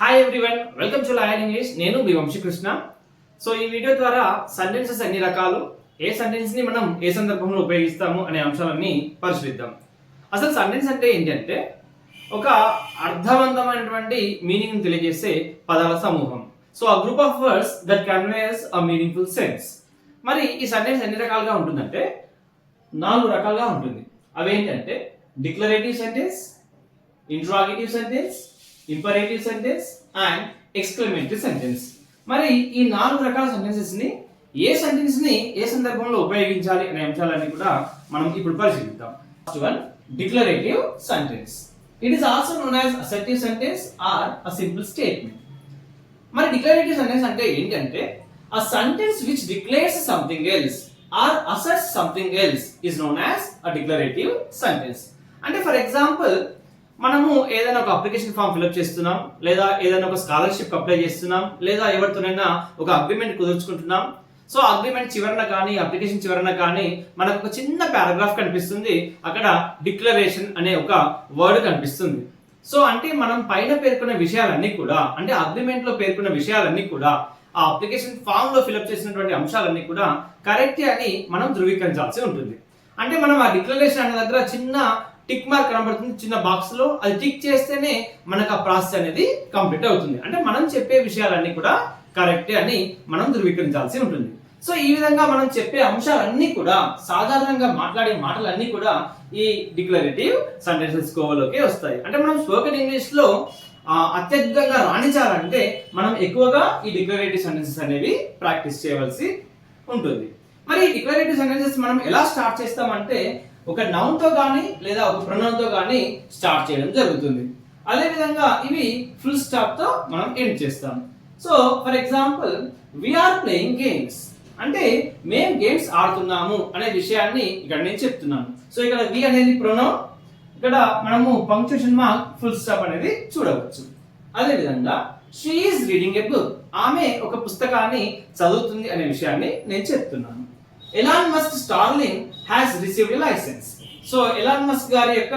Hi everyone, welcome to lion English. నేను మీ Vamsikrishna. So ఈ video ద్వారా సెంటెన్సెస్ ఎన్ని రకాలు, ఏ సెంటెన్స్ ని మనం ఏ సందర్భంలో ఉపయోగిస్తాము అనే అంశాలన్నీ పరిశీలిద్దాం. అసలు సెంటెన్స్ అంటే ఏంటంటే ఒక అర్థవంతమైనటువంటి మీనింగ్ తెలియజేసే పదాల సమూహం. సో ఆ group of words that conveys a meaningful sense. మరి ఈ సెంటెన్స్ ఎన్ని రకాలుగా ఉంటుందంటే 4 రకాలుగా ఉంటుంది. అవేంటంటే declarative sentence, interrogative sentence, imperative sentence and exclamatory sentence. మరి ఈ 4 రకాల సెంటెన్సెస్ ని ఏ సెంటెన్స్ ని ఏ సందర్భంలో ఉపయోగించాలి అనే అంశాలన్నీ కూడా మనం ఇప్పుడు పరిశీలిద్దాం. First one, declarative sentence. It is also known as assertive sentence or a simple statement. మరి డిక్లరేటివ్ సెంటెన్స్ అంటే ఏంటంటే a sentence which declares something else or asserts something else is known as a declarative sentence. అంటే for example మనము ఏదైనా ఒక application form fill up చేస్తున్నాం, లేదా ఏదైనా ఒక స్కాలర్షిప్ అప్లై చేస్తున్నాం, లేదా ఎవరితోనైనా ఒక అగ్రిమెంట్ కుదుర్చుకుంటున్నాం. సో అగ్రిమెంట్ చివరన కానీ అప్లికేషన్ చివరన కానీ మనకు ఒక చిన్న పారాగ్రాఫ్ కనిపిస్తుంది. అక్కడ డిక్లరేషన్ అనే ఒక వర్డ్ కనిపిస్తుంది. సో అంటే మనం పైన పేర్కొన్న విషయాలన్నీ కూడా, అంటే అగ్రిమెంట్ లో పేర్కొన్న విషయాలన్నీ కూడా, ఆ అప్లికేషన్ ఫామ్ లో ఫిల్అప్ చేసినటువంటి అంశాలన్నీ కూడా కరెక్ట్ అని మనం ధృవీకరించాల్సి ఉంటుంది. అంటే మనం ఆ డిక్లరేషన్ అనే దగ్గర చిన్న టిక్ మార్క్ కనబడుతుంది, చిన్న బాక్స్ లో అది టిక్ చేస్తేనే మనకు ఆ ప్రాసెస్ అనేది కంప్లీట్ అవుతుంది. అంటే మనం చెప్పే విషయాలన్నీ కూడా కరెక్ట్ అని మనం ధృవీకరించాల్సి ఉంటుంది. సో ఈ విధంగా మనం చెప్పే అంశాలన్నీ కూడా, సాధారణంగా మాట్లాడే మాటలన్నీ కూడా ఈ డిక్లరేటివ్ సెంటెన్సెస్ కోవలోకి వస్తాయి. అంటే మనం స్పోకెన్ ఇంగ్లీష్ లో అత్యధికంగా రాణించాలంటే మనం ఎక్కువగా ఈ డిక్లరేటివ్ సెంటెన్సెస్ అనేవి ప్రాక్టీస్ చేయవలసి ఉంటుంది. మరి ఈ డిక్లరేటివ్ సెంటెన్సెస్ మనం ఎలా స్టార్ట్ చేస్తామంటే ఒక నౌన్ తో గానీ లేదా ఒక ప్రొనౌన్ తో గానీ స్టార్ట్ చేయడం జరుగుతుంది. అదే విధంగా ఇవి ఫుల్ స్టాప్ తో మనం ఎండ్ చేస్తాం. So for example we are playing games అంటే మేము గేమ్స్ ఆడుతున్నాము అనే విషయాన్ని ఇక్కడ నేను చెప్తున్నాను. సో ఇక్కడ వి అనేది ప్రొనౌన్, ఇక్కడ మనము పంక్చుయేషన్ మార్క్ ఫుల్ స్టాప్ అనేది చూడవచ్చు. అదే విధంగా she is reading a book, ఆమె ఒక పుస్తకాన్ని చదువుతుంది అనే విషయాన్ని నేను చెప్తున్నాను. Elon Musk Starlink has received a licence. So Elon Musk గారి యొక్క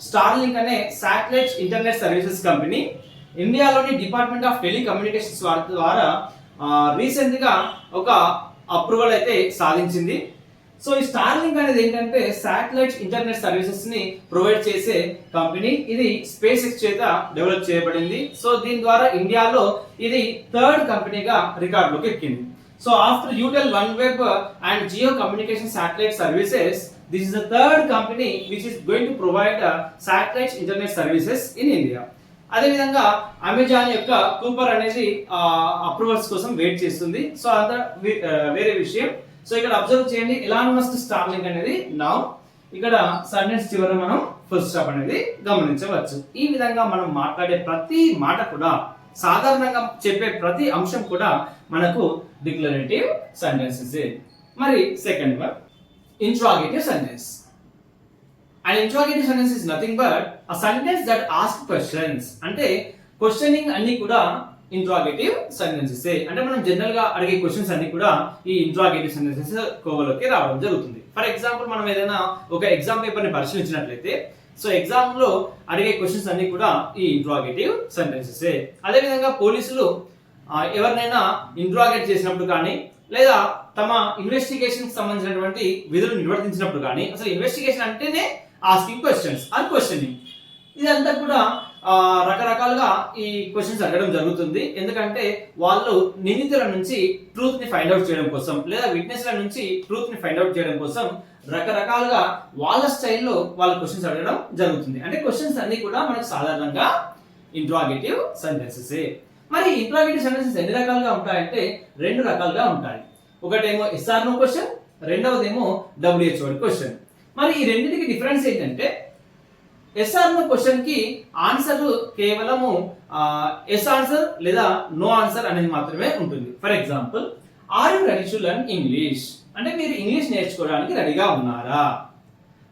స్టార్లింక్ అనే శాటిలైట్ ఇంటర్నెట్ సర్వీసెస్ కంపెనీ ఇండియాలోని డిపార్ట్మెంట్ ఆఫ్ టెలికమ్యూనికేషన్స్ వారి ద్వారా రీసెంట్ గా ఒక అప్రూవల్ అయితే సాధించింది. సో ఈ స్టార్లింక్ అనేది ఏంటంటే శాటిలైట్ ఇంటర్నెట్ సర్వీసెస్ ని ప్రొవైడ్ చేసే కంపెనీ. ఇది స్పేస్ ఎక్స్ చేత డెవలప్ చేయబడింది. సో దీని ద్వారా ఇండియాలో ఇది 3rd కంపెనీగా రికార్డులోకి ఎక్కింది. So after Eutel, OneWeb and Jio communication satellite services, this is the 3rd company which is going to provide satellite internet services in India. అదే విధంగా అమెజాన్ యొక్క కూపర్ అనేది అప్రూవల్స్ కోసం వెయిట్ చేస్తుంది. సో అదంతా వేరే విషయం. సో ఇక్కడ అబ్జర్వ్ చేయండి, ఎలాన్ మస్క్ స్టార్లింక్ అనేది నౌ, ఇక్కడ సెంటెన్స్ చివర మనం ఫుల్ స్టాప్ అనేది గమనించవచ్చు. ఈ విధంగా మనం మాట్లాడే ప్రతి మాట కూడా, సాధారణంగా చెప్పే ప్రతి అంశం కూడా మనకు డిక్లరేటివ్ సెంటెన్సెస్. మరి second one, interrogative sentence. And interrogative sentence is nothing but a sentence that ask questions. అంటే క్వశ్చనింగ్ అన్ని కూడా ఇంట్రాగేటివ్ సెంటెన్సెస్. అంటే మనం జనరల్ గా అడిగే క్వశ్చన్స్ అన్ని కూడా ఈ ఇంట్రాగేటివ్ సెంటెన్సెస్ కోవలోకి రావడం జరుగుతుంది. ఫర్ ఎగ్జాంపుల్ మనం ఏదైనా ఒక ఎగ్జామ్ పేపర్ ని పరిశీలించినట్లయితే, సో ఎగ్జామ్ లో అడిగే క్వశ్చన్స్ అన్ని కూడా ఈ ఇంట్రాగేటివ్ సెంటెన్సెస్. అదే విధంగా పోలీసులు ఎవరినైనా ఇంట్రాగేట్ చేసినప్పుడు కానీ, లేదా తమ ఇన్వెస్టిగేషన్ కి సంబంధించినటువంటి విధులు నిర్వర్తించినప్పుడు కానీ, అసలు ఇన్వెస్టిగేషన్ అంటేనే ఆస్కింగ్ క్వశ్చన్స్ ఆర్ క్వశ్చనింగ్. ఇదంతా కూడా రకరకాలుగా ఈ క్వశ్చన్స్ అడగడం జరుగుతుంది. ఎందుకంటే వాళ్ళు నిందితుల నుంచి ట్రూత్ ని ఫైండ్ అవుట్ చేయడం కోసం, లేదా విట్నెస్ల నుంచి ట్రూత్ ని ఫైండ్ అవుట్ చేయడం కోసం రకరకాలుగా వాళ్ళ స్టైల్లో వాళ్ళ క్వశ్చన్స్ అడగడం జరుగుతుంది. అంటే క్వశ్చన్స్ అన్ని కూడా మనకు సాధారణంగా ఇంట్రాగేటివ్ సెంటెన్సెస్. మరి ఇంట్రాగేటివ్ సెంటెన్సెస్ ఎన్ని రకాలుగా ఉంటాయంటే 2 రకాలుగా ఉంటాయి. ఒకటేమో ఎస్ఆర్ నో క్వశ్చన్, రెండవదేమో WH క్వశ్చన్. మరి ఈ రెండింటికి డిఫరెన్స్ ఏంటంటే ఎస్ఆర్ నో క్వశ్చన్ కి ఆన్సర్ కేవలము ఎస్ ఆన్సర్ లేదా నో ఆన్సర్ అనేది మాత్రమే ఉంటుంది. For example, are you ready to learn English అంటే మీరు ఇంగ్లీష్ నేర్చుకోవడానికి రెడీగా ఉన్నారా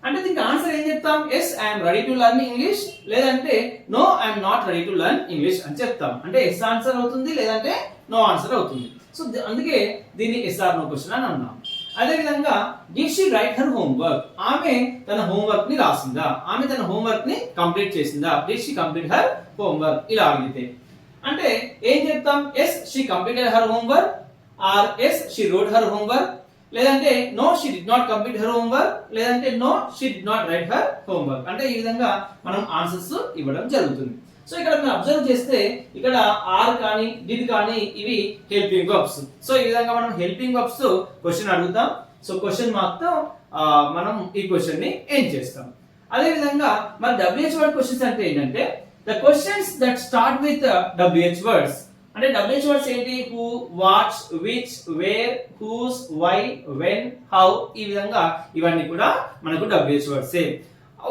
అంటే దీనికి ఆన్సర్ ఏం చెప్తాం? Yes I'm ready to learn English, లేదంటే no I'm not ready to learn English అని చెప్తాం. అంటే ఎస్ ఆన్సర్ అవుతుంది, లేదంటే నో ఆన్సర్ అవుతుంది. సో అందుకే దీన్ని ఎస్ఆర్ నో క్వశ్చన్ అని అన్నాం. అదే విధంగా did she right her homework, ఆమె తన హోంవర్క్ ని రాసిందా, ఆమె తన హోంవర్క్ ని కంప్లీట్ చేసిందా, did she complete her homework ఇలా అడిగితే. అంటే ఏం చెప్తాం? Yes she completed her homework, or yes she wrote her homework, లేదంటే no she did not complete her homework, లేదంటే no she did not write her homework. అంటే ఈ విధంగా మనం ఆన్సర్స్ ఇవ్వడం జరుగుతుంది. సో ఇక్కడ మీరు అబ్జర్వ్ చేస్తే ఇక్కడ ఆర్ కానీ డిడ్ కానీ ఇవి హెల్పింగ్ వర్బ్స్. సో ఈ విధంగా మనం హెల్పింగ్ వర్బ్స్ క్వశ్చన్ అడుగుతాం. సో క్వశ్చన్ మార్క్ తో మనం ఈ క్వశ్చన్ ని ఎండ్ చేస్తాం. అదే విధంగా మరి WH వర్డ్ క్వశ్చన్స్ అంటే ఏంటంటే the questions that start with WH words. అంటే WH వర్డ్స్ ఏంటి? Who, what, which, where, whose, why, when, how, ఈ విధంగా ఇవన్నీ కూడా మనకు WH వర్డ్స్.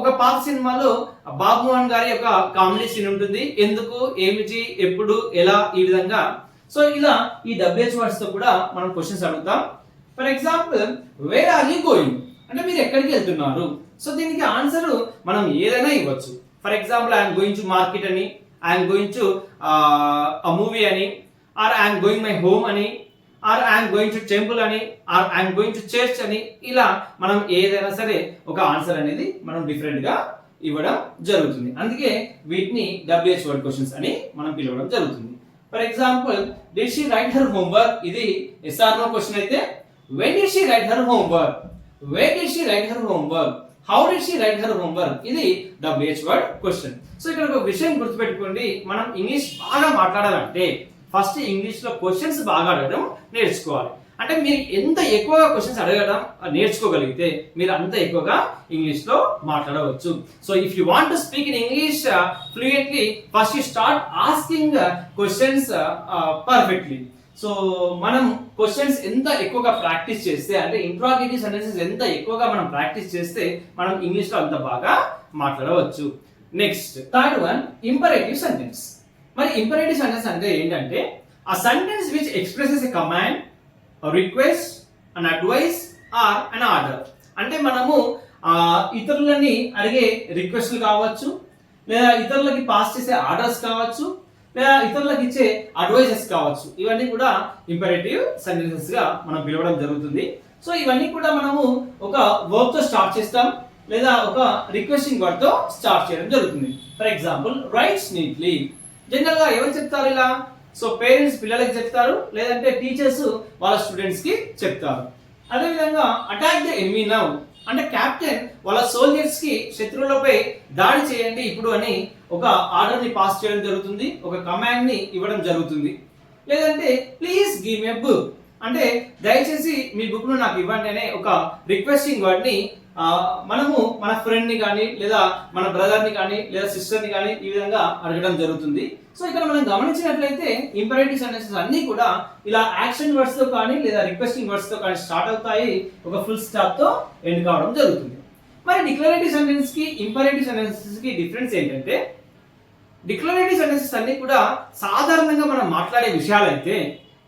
ఒక పాత సినిమాలో బాబు మోహన్ గారి ఒక కామెడీ సీన్ ఉంటుంది. ఎందుకు, ఏమిటి, ఎప్పుడు, ఎలా, ఈ విధంగా. సో ఇలా ఈ WH వర్డ్స్ తో కూడా మనం క్వశ్చన్స్ అడుగుతాం. For example, where are you going అంటే మీరు ఎక్కడికి వెళ్తున్నారు. సో దీనికి ఆన్సర్ మనం ఏదైనా ఇవ్వచ్చు. For example, I'm going to market అని, ఐఎమ్ గోయింగ్ టు మూవీ అని, or I'm going my home అని, or I'm going to temple అని, or I'm going to church అని, ఇలా మనం ఏదైనా సరే ఒక ఆన్సర్ అనేది మనం డిఫరెంట్ గా ఇవ్వడం జరుగుతుంది. అందుకే వీటిని WH వర్డ్ క్వశ్చన్స్ అని మనం పిలవడం జరుగుతుంది. For example, did she right her homework, ఇది ఎస్ ఆర్ నో క్వశ్చన్ అయితే, when did she right her homework, where did she right her homework, how did she right her homework, ఇది WH word question. So ఇక్కడ ఒక విషయం గుర్తుపెట్టుకోండి, మనం English బాగా మాట్లాడాలంటే ఫస్ట్ ఇంగ్లీష్ లో క్వశ్చన్స్ బాగా అడగడం నేర్చుకోవాలి. అంటే మీరు ఎంత ఎక్కువగా క్వశ్చన్స్ అడగడం నేర్చుకోగలిగితే మీరు అంత ఎక్కువగా ఇంగ్లీష్ లో మాట్లాడవచ్చు. So if you want to speak in English fluently, first you start asking questions perfectly. So మనం క్వశ్చన్స్ ఎంత ఎక్కువగా ప్రాక్టీస్ చేస్తే, అంటే ఇంట్రాగేటివ్ సెంటెన్సెస్ ఎంత ఎక్కువగా మనం ప్రాక్టీస్ చేస్తే మనం ఇంగ్లీష్ లో అంత బాగా మాట్లాడవచ్చు. Next third one, imperative sentence. మరి ఇంపరేటివ్ సెంటెన్స్ అంటే ఏంటంటే ఆ sentence which expresses a command, request, an advice are an order. అంటే మనము ఇతరులని అడిగే రిక్వెస్ట్లు కావచ్చు, లేదా ఇతరులకి పాస్ చేసే ఆర్డర్స్ కావచ్చు, లేదా ఇతరులకు ఇచ్చే అడ్వైజెస్ కావచ్చు. ఇవన్నీ కూడా ఇంపరేటివ్ సెంటెన్సెస్ గా మనం పిలవడం జరుగుతుంది. సో ఇవన్నీ కూడా మనము ఒక వర్బ్ తో స్టార్ట్ చేస్తాం, లేదా ఒక రిక్వెస్టింగ్ వర్డ్ తో స్టార్ట్ చేయడం జరుగుతుంది. For example, rights neatly. General గా ఎవరు చెప్తారు ఇలా? సో పేరెంట్స్ పిల్లలకి చెప్తారు, లేదంటే టీచర్స్ వాళ్ళ స్టూడెంట్స్ కి చెప్తారు. అదే విధంగా అటాక్ ద ఎనిమీ నౌ అంటే కెప్టెన్ వాళ్ళ సోల్జర్స్ కి శత్రువులపై దాడి చేయండి ఇప్పుడు అని ఒక ఆర్డర్ ని పాస్ చేయడం జరుగుతుంది, ఒక కమాండ్ ని ఇవ్వడం జరుగుతుంది. లేదంటే please give me a book అంటే దయచేసి మీ బుక్ ను నాకు ఇవ్వండి అనే ఒక రిక్వెస్టింగ్ వర్డ్ ని మనము మన ఫ్రెండ్ ని కానీ, లేదా మన బ్రదర్ ని కానీ, లేదా సిస్టర్ ని కానీ ఈ విధంగా అడగడం జరుగుతుంది. సో ఇక్కడ మనం గమనించినట్లయితే ఇంపరేటివ్ సెంటెన్సెస్ అన్ని కూడా ఇలా యాక్షన్ వర్డ్స్ తో కానీ, లేదా రిక్వెస్టింగ్ వర్డ్స్ తో కానీ స్టార్ట్ అవుతాయి, ఒక ఫుల్ స్టాప్ తో ఎండ్ కావడం జరుగుతుంది. మరి డిక్లరేటివ్ సెంటెన్స్ కి ఇంపరేటివ్ సెంటెన్సెస్ కి డిఫరెన్స్ ఏంటంటే, డిక్లరేటివ్ సెంటెన్సెస్ అన్ని కూడా సాధారణంగా మనం మాట్లాడే విషయాలైతే,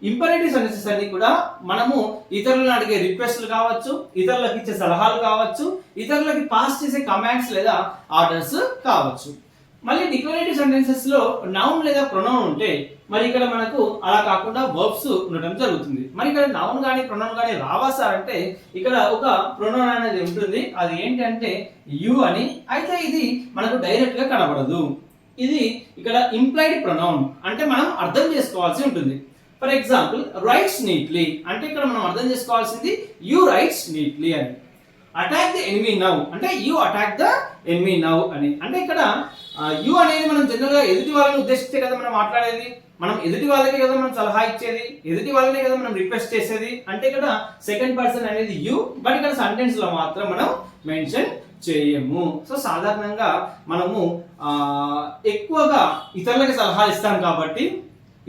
ఇంపరేటివ్ సెంటెన్సెస్ అన్ని కూడా మనము ఇతరులను అడిగే రిక్వెస్ట్లు కావచ్చు, ఇతరులకు ఇచ్చే సలహాలు కావచ్చు, ఇతరులకి పాస్ చేసే కమాండ్స్ లేదా ఆర్డర్స్ కావచ్చు. మళ్ళీ డిక్లరేటివ్ సెంటెన్సెస్ లో నౌన్ లేదా ప్రొనౌన్ ఉంటే, మరి ఇక్కడ మనకు అలా కాకుండా వర్బ్స్ ఉండటం జరుగుతుంది. మరి ఇక్కడ నౌన్ కానీ ప్రొనౌన్ కానీ రావా సార్ అంటే, ఇక్కడ ఒక ప్రొనౌన్ అనేది ఉంటుంది, అది ఏంటంటే యు అని. అయితే ఇది మనకు డైరెక్ట్ గా కనబడదు, ఇది ఇక్కడ ఇంప్లైడ్ ప్రొనౌన్, అంటే మనం అర్థం చేసుకోవాల్సి ఉంటుంది. ఫర్ ఎగ్జాంపుల్, రైట్స్ నీట్లీ అంటే ఇక్కడ మనం అర్థం చేసుకోవాల్సింది యు రైట్స్ నీట్లీ అని. అటాక్ ద ఎనిమీ నౌ అంటే you attack the enemy now అని. అంటే ఇక్కడ యు అనేది మనం జనరల్ గా ఎదుటి వాళ్ళని ఉద్దేశించే కదా మనం మాట్లాడేది, మనం ఎదుటి వాళ్ళకి కదా మనం సలహా ఇచ్చేది, ఎదుటి వాళ్ళనే కదా మనం రిక్వెస్ట్ చేసేది. అంటే ఇక్కడ సెకండ్ పర్సన్ అనేది యు, బట్ ఇక్కడ సెంటెన్స్ లో మాత్రం మనం మెన్షన్ చేయము. సో సాధారణంగా మనము ఎక్కువగా ఇతరులకి సలహా ఇస్తాం కాబట్టి,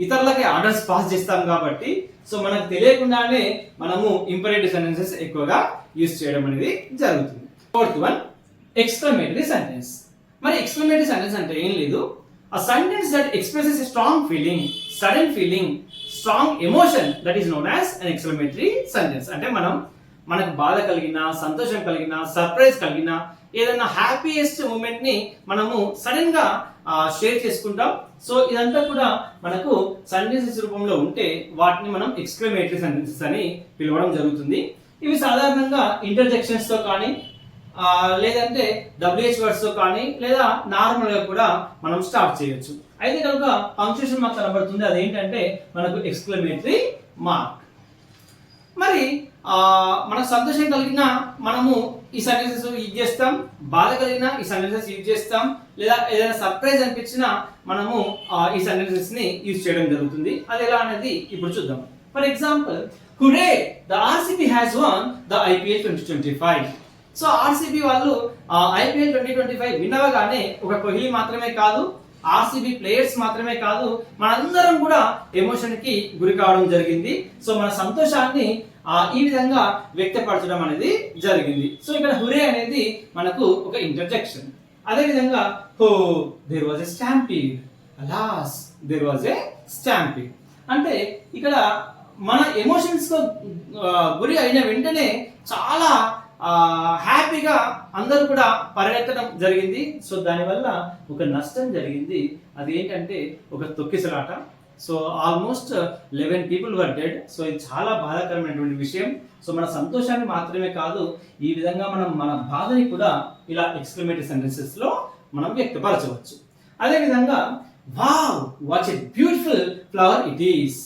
ఇతరులకి ఆర్డర్స్ పాస్ చేస్తాం కాబట్టి, సో మనకు తెలియకుండానే మనము ఇంపరేటివ్ సెంటెన్సెస్ ఎక్కువగా యూజ్ చేయడం అనేది జరుగుతుంది. Fourth one, exclamatory sentence. మరి ఎక్స్క్లమేటరీ సెంటెన్స్ అంటే ఏం లేదు, a sentence that expresses a strong feeling, sudden feeling, strong emotion, that is known as an exclamatory sentence. అంటే మనకు బాధ కలిగినా, సంతోషం కలిగినా, సర్ప్రైజ్ కలిగినా, ఏదైనా హ్యాపీయెస్ట్ మూమెంట్ ని మనము సడన్ గా షేర్ చేసుకుంటాం. సో ఇదంతా కూడా మనకు సెంటెన్సెస్ రూపంలో ఉంటే వాటిని మనం ఎక్స్క్లమేటరీ సెంటెన్సెస్ అని పిలవడం జరుగుతుంది. ఇవి సాధారణంగా ఇంటర్జెక్షన్స్ తో కానీ, లేదంటే WH వర్డ్స్ తో కానీ, లేదా నార్మల్ గా కూడా మనం స్టార్ట్ చేయొచ్చు. అయితే కనుక పంక్చుయేషన్ మార్క్ కనబడుతుంది, అదేంటంటే మనకు ఎక్స్క్లమేటరీ మార్క్. మరి మనకు సంతోషం కలిగిన మనము ఈ సెంటెన్సెస్ యూజ్ చేస్తాం, బాధ కలిగిన ఈ సెంటెన్సెస్ యూజ్ చేస్తాం, లేదా ఏదైనా సర్ప్రైజ్ అనిపించినా మనము ఈ సెంటెన్సెస్ ని యూజ్ చేయడం జరుగుతుంది. అది ఎలా అనేది ఇప్పుడు చూద్దాం. For example, హురే the RCB has one the IPL 2025. So RCB వాళ్ళు ఐపీఎల్ 2025 విన్నవగానే ఒక కోహ్లీ మాత్రమే కాదు, ఆర్సీబీ ప్లేయర్స్ మాత్రమే కాదు, మనందరం కూడా ఎమోషన్ కి గురి కావడం జరిగింది. సో మన సంతోషాన్ని ఈ విధంగా వ్యక్తపరచడం అనేది జరిగింది. సో ఇక్కడ హురే అనేది మనకు ఒక ఇంటర్జెక్షన్. అదే విధంగా ho there was a stampede, alas there was a stampede. అంటే ఇక్కడ మన ఎమోషన్స్ తో గురి అయిన వెంటనే చాలా హ్యాపీగా అందరూ కూడా పరిగెత్తడం జరిగింది. సో దానివల్ల ఒక నష్టం జరిగింది. అది ఏంటంటే ఒక తొక్కిసలాట. సో ఆల్మోస్ట్ 11 people వర్ డెడ్. సో ఇది చాలా బాధాకరమైనటువంటి విషయం. సో మన సంతోషాన్ని మాత్రమే కాదు, ఈ విధంగా మనం మన బాధని కూడా ఇలా ఎక్స్క్లమేటరీ సెంటెన్సెస్ లో మనం వ్యక్తపరచవచ్చు. అదే విధంగా wow what a beautiful flower it is,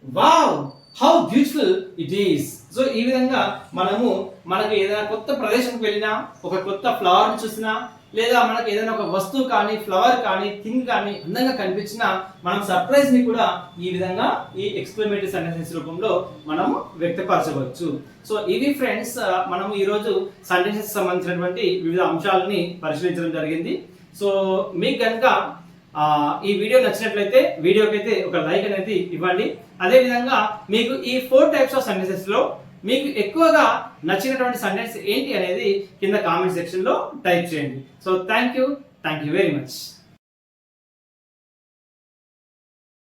wow how beautiful it is. So ఈ విధంగా మనకు ఏదైనా కొత్త ప్రదేశానికి వెళ్ళినా, ఒక కొత్త ఫ్లవర్ చూసినా, లేదా మనకు ఏదైనా ఒక వస్తువు కానీ, ఫ్లవర్ కానీ, థింగ్ కానీ అందంగా కనిపించినా మనం సర్ప్రైజ్ ని కూడా ఈ విధంగా ఈ ఎక్స్క్లమేటరీ సెంటెన్సెస్ రూపంలో మనము వ్యక్తపరచవచ్చు. సో ఇది ఫ్రెండ్స్, మనము ఈరోజు సెంటెన్సెస్ సంబంధించినటువంటి వివిధ అంశాలని పరిశీలించడం జరిగింది. సో మీకు కనుక ఈ వీడియో నచ్చినట్లయితే వీడియోకైతే ఒక లైక్ అనేది ఇవ్వండి. అదే విధంగా మీకు ఈ 4 types ఆఫ్ సెంటెన్సెస్ లో మీకు ఎక్కువగా నచ్చినటువంటి సెంటెన్స్ ఏంటి అనేది కింద కామెంట్ సెక్షన్ లో టైప్ చేయండి. So thank you very much.